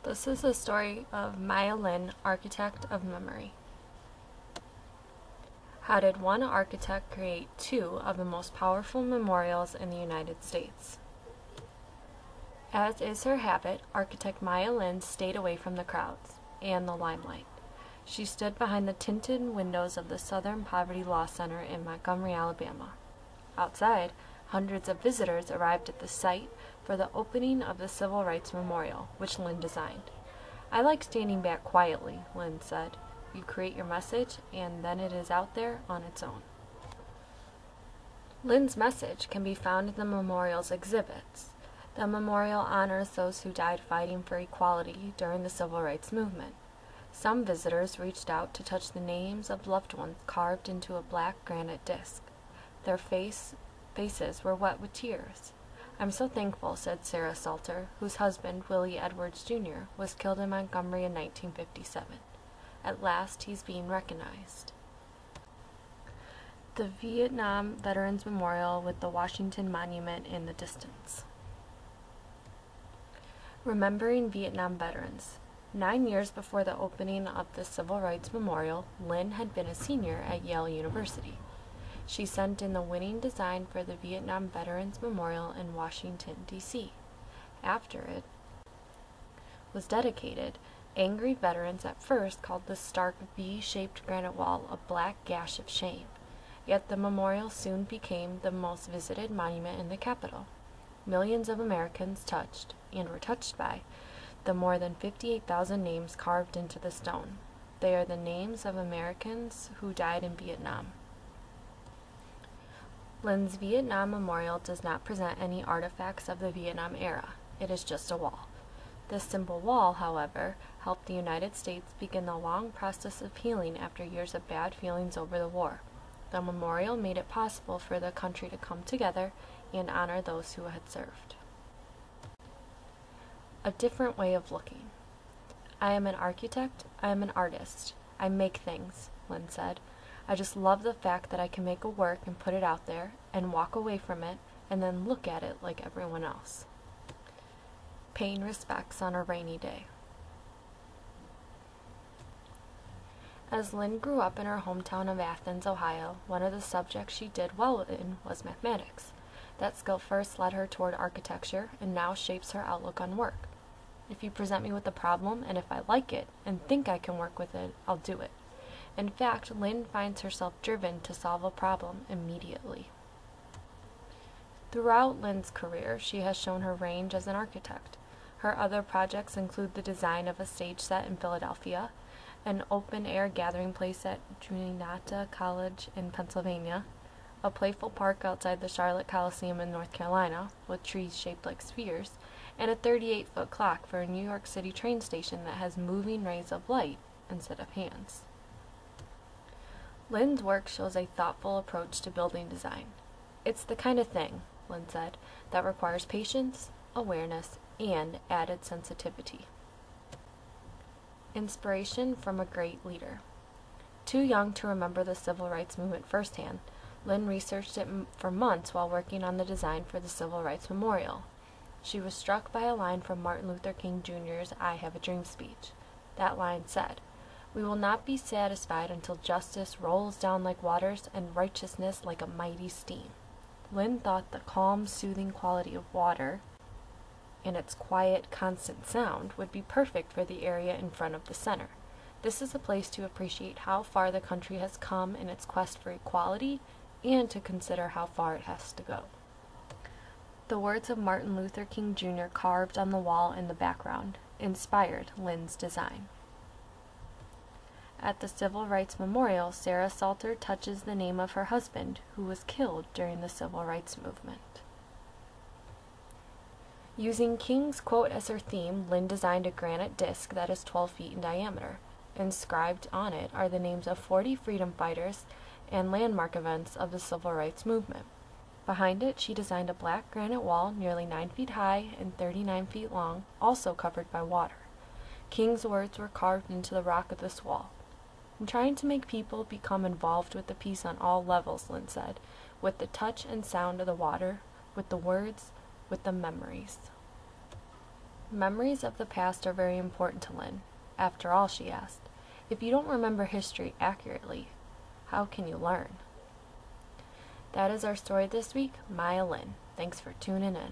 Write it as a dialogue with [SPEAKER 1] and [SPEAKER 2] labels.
[SPEAKER 1] This is the story of Maya Lin, architect of memory. How did one architect create two of the most powerful memorials in the United States? As is her habit, architect Maya Lin stayed away from the crowds and the limelight. She stood behind the tinted windows of the Southern Poverty Law Center in Montgomery, Alabama. Outside, hundreds of visitors arrived at the site for the opening of the Civil Rights Memorial, which Lin designed. "I like standing back quietly," Lin said. "You create your message, and then it is out there on its own." Lin's message can be found in the memorial's exhibits. The memorial honors those who died fighting for equality during the Civil Rights Movement. Some visitors reached out to touch the names of loved ones carved into a black granite disc. Their faces were wet with tears. "I'm so thankful," said Sarah Salter, whose husband, Willie Edwards Jr., was killed in Montgomery in 1957. "At last he's being recognized." The Vietnam Veterans Memorial with the Washington Monument in the distance. Remembering Vietnam veterans. 9 years before the opening of the Civil Rights Memorial, Lin had been a senior at Yale University. She sent in the winning design for the Vietnam Veterans Memorial in Washington, D.C. After it was dedicated, angry veterans at first called the stark V-shaped granite wall a black gash of shame. Yet the memorial soon became the most visited monument in the capital. Millions of Americans touched, and were touched by, the more than 58,000 names carved into the stone. They are the names of Americans who died in Vietnam. Lin's Vietnam Memorial does not present any artifacts of the Vietnam era. It is just a wall. This simple wall, however, helped the United States begin the long process of healing after years of bad feelings over the war. The memorial made it possible for the country to come together and honor those who had served. A different way of looking. "I am an architect, I am an artist. I make things," Lin said. "I just love the fact that I can make a work and put it out there, and walk away from it, and then look at it like everyone else." Paying respects on a rainy day. As Lin grew up in her hometown of Athens, Ohio, one of the subjects she did well in was mathematics. That skill first led her toward architecture and now shapes her outlook on work. "If you present me with a problem, and if I like it and think I can work with it, I'll do it." In fact, Lin finds herself driven to solve a problem immediately. Throughout Lin's career, she has shown her range as an architect. Her other projects include the design of a stage set in Philadelphia, an open-air gathering place at Juniata College in Pennsylvania, a playful park outside the Charlotte Coliseum in North Carolina, with trees shaped like spheres, and a 38-foot clock for a New York City train station that has moving rays of light instead of hands. Lin's work shows a thoughtful approach to building design. "It's the kind of thing," Lin said, "that requires patience, awareness, and added sensitivity." Inspiration from a great leader. Too young to remember the civil rights movement firsthand, Lin researched it for months while working on the design for the Civil Rights Memorial. She was struck by a line from Martin Luther King Jr.'s "I Have a Dream" speech. That line said, "We will not be satisfied until justice rolls down like waters and righteousness like a mighty stream." Lin thought the calm, soothing quality of water and its quiet, constant sound would be perfect for the area in front of the center. This is a place to appreciate how far the country has come in its quest for equality and to consider how far it has to go. The words of Martin Luther King Jr. carved on the wall in the background inspired Lin's design. At the Civil Rights Memorial, Sarah Salter touches the name of her husband, who was killed during the Civil Rights Movement. Using King's quote as her theme, Lin designed a granite disc that is 12 feet in diameter. Inscribed on it are the names of 40 freedom fighters and landmark events of the Civil Rights Movement. Behind it, she designed a black granite wall nearly 9 feet high and 39 feet long, also covered by water. King's words were carved into the rock of this wall. "I'm trying to make people become involved with the piece on all levels," Lin said, "with the touch and sound of the water, with the words, with the memories." Memories of the past are very important to Lynn. After all, she asked, if you don't remember history accurately, how can you learn? That is our story this week. Maya Lynn. Thanks for tuning in.